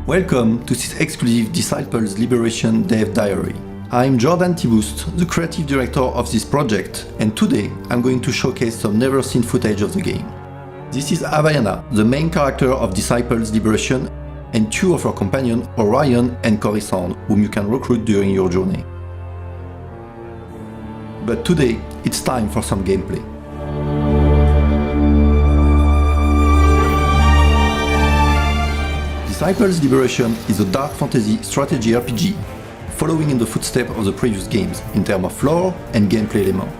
Welcome to this exclusive Disciples Liberation Dev Diary. I'm Jordan Tibust, the creative director of this project, and today I'm going to showcase some never-seen footage of the game. This is Havaiana, the main character of Disciples Liberation, and two of her companions, Orion and Coruscant, whom you can recruit during your journey. But today, it's time for some gameplay. Disciples Liberation is a dark fantasy strategy RPG, following in the footsteps of the previous games in terms of lore and gameplay elements,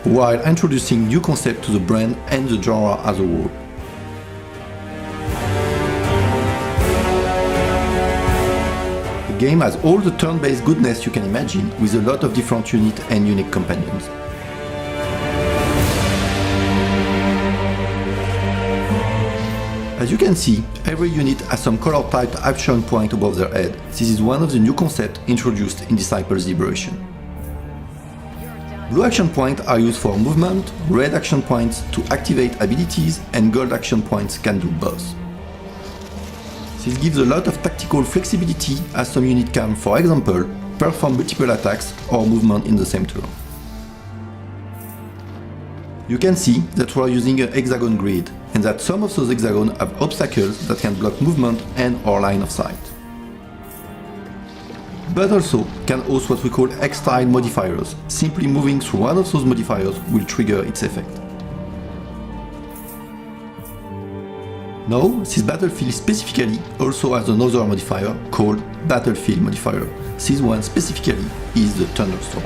while introducing new concepts to the brand and the genre as a whole. The game has all the turn-based goodness you can imagine, with a lot of different units and unique companions. As you can see, every unit has some color-typed action point above their head. This is one of the new concepts introduced in Disciples Liberation. Blue action points are used for movement, red action points to activate abilities, and gold action points can do both. This gives a lot of tactical flexibility, as some units can, for example, perform multiple attacks or movement in the same turn. You can see that we are using a hexagon grid, and that some of those hexagons have obstacles that can block movement and/or line of sight. But also can host what we call X-style modifiers. Simply moving through one of those modifiers will trigger its effect. Now, this battlefield specifically also has another modifier called Battlefield modifier. This one specifically is the Thunderstorm.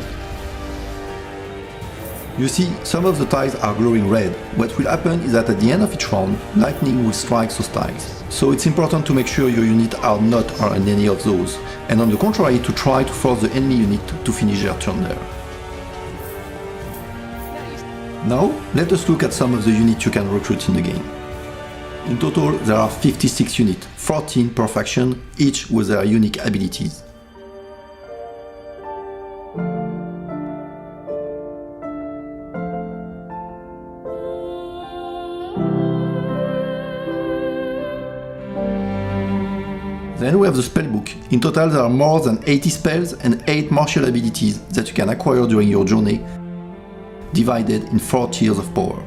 You see, some of the tiles are glowing red. What will happen is that at the end of each round, lightning will strike those tiles. So it's important to make sure your units are not on any of those, and on the contrary, to try to force the enemy unit to finish their turn there. Now, let us look at some of the units you can recruit in the game. In total, there are 56 units, 14 per faction, each with their unique abilities. Then we have the spellbook. In total there are more than 80 spells and 8 martial abilities that you can acquire during your journey, divided in 4 tiers of power.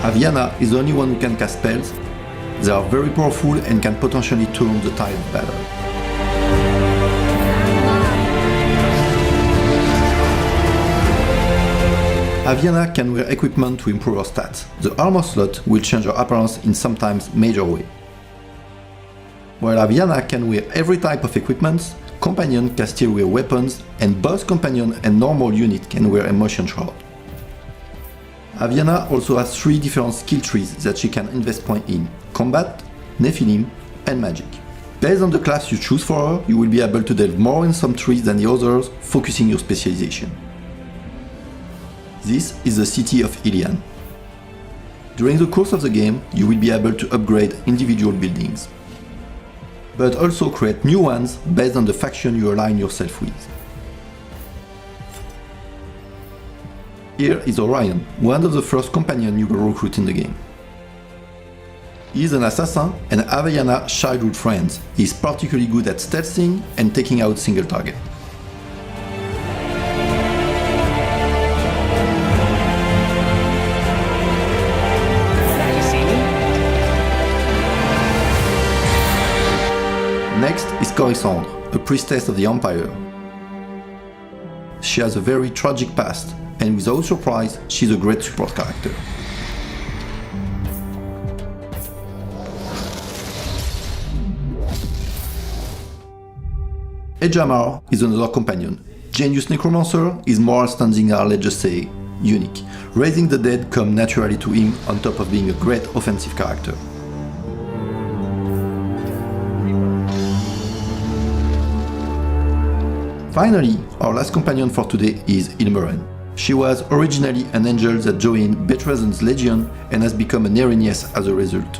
Havaiana is the only one who can cast spells. They are very powerful and can potentially turn the tide of battle. Havaiana can wear equipment to improve her stats. The armor slot will change her appearance in sometimes major way. While Havaiana can wear every type of equipment, companion can still wear weapons, and both companion and normal unit can wear emotion shroud. Havaiana also has 3 different skill trees that she can invest points in: combat, Nephilim, and magic. Based on the class you choose for her, you will be able to delve more in some trees than the others, focusing your specialization. This is the city of Ilian. During the course of the game, you will be able to upgrade individual buildings, but also create new ones based on the faction you align yourself with. Here is Orion, one of the first companions you will recruit in the game. He is an assassin and Havaiana's childhood friend. He is particularly good at stealthing and taking out single target. Next is Coruscant, a priestess of the Empire. She has a very tragic past, and without surprise, she's a great support character. Ejamar is another companion. Genius Necromancer is more outstanding, or let's just say, unique. Raising the dead comes naturally to him on top of being a great offensive character. Finally, our last companion for today is Ilmeren. She was originally an angel that joined Betrazan's Legion and has become an Erinyes as a result.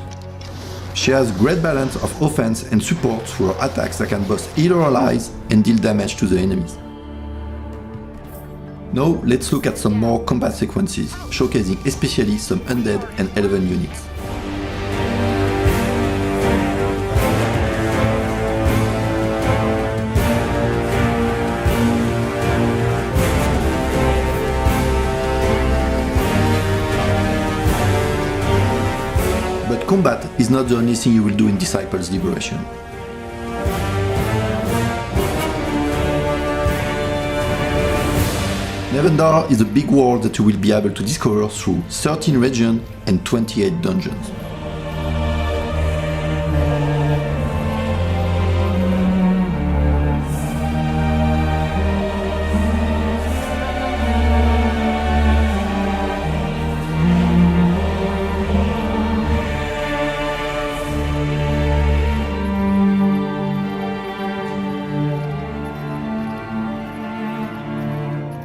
She has great balance of offense and support through her attacks that can both heal her allies and deal damage to the enemies. Now let's look at some more combat sequences, showcasing especially some undead and elven units. But combat is not the only thing you will do in Disciples Liberation. Nevendar is a big world that you will be able to discover through 13 regions and 28 dungeons.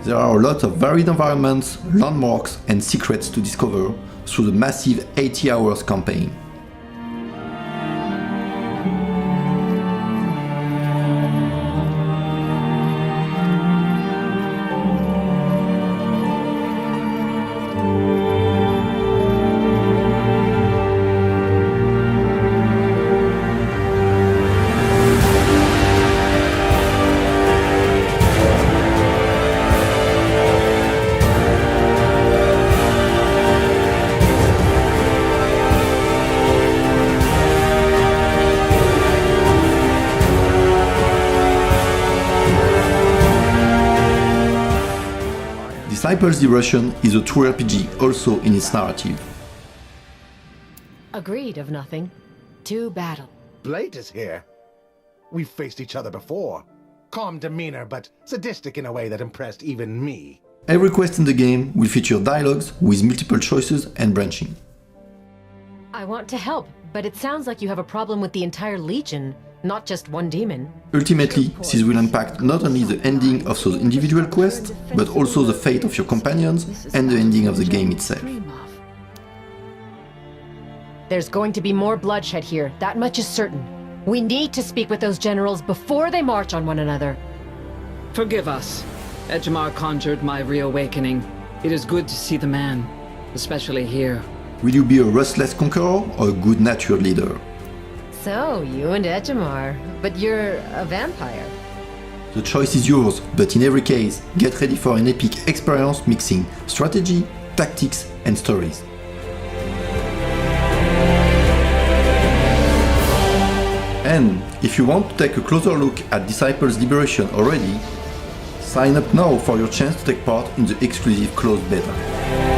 There are a lot of varied environments, landmarks and secrets to discover through the massive 80 hours campaign. Disciples Liberation is a true RPG also in its narrative. Agreed of nothing. To battle. Blade is here. We've faced each other before. Calm demeanor, but sadistic in a way that impressed even me. Every quest in the game will feature dialogues with multiple choices and branching. I want to help, but it sounds like you have a problem with the entire Legion, not just one demon. Ultimately, this will impact not only the ending of those individual quests, but also the fate of your companions and the ending of the game itself. There's going to be more bloodshed here, that much is certain. We need to speak with those generals before they march on one another. Forgive us. Ejimar conjured my reawakening. It is good to see the man, especially here. Will you be a restless conqueror or a good-natured leader? So, you and Ejimar, but you're a vampire. The choice is yours, but in every case, get ready for an epic experience mixing strategy, tactics and stories. And if you want to take a closer look at Disciples Liberation already, sign up now for your chance to take part in the exclusive closed beta.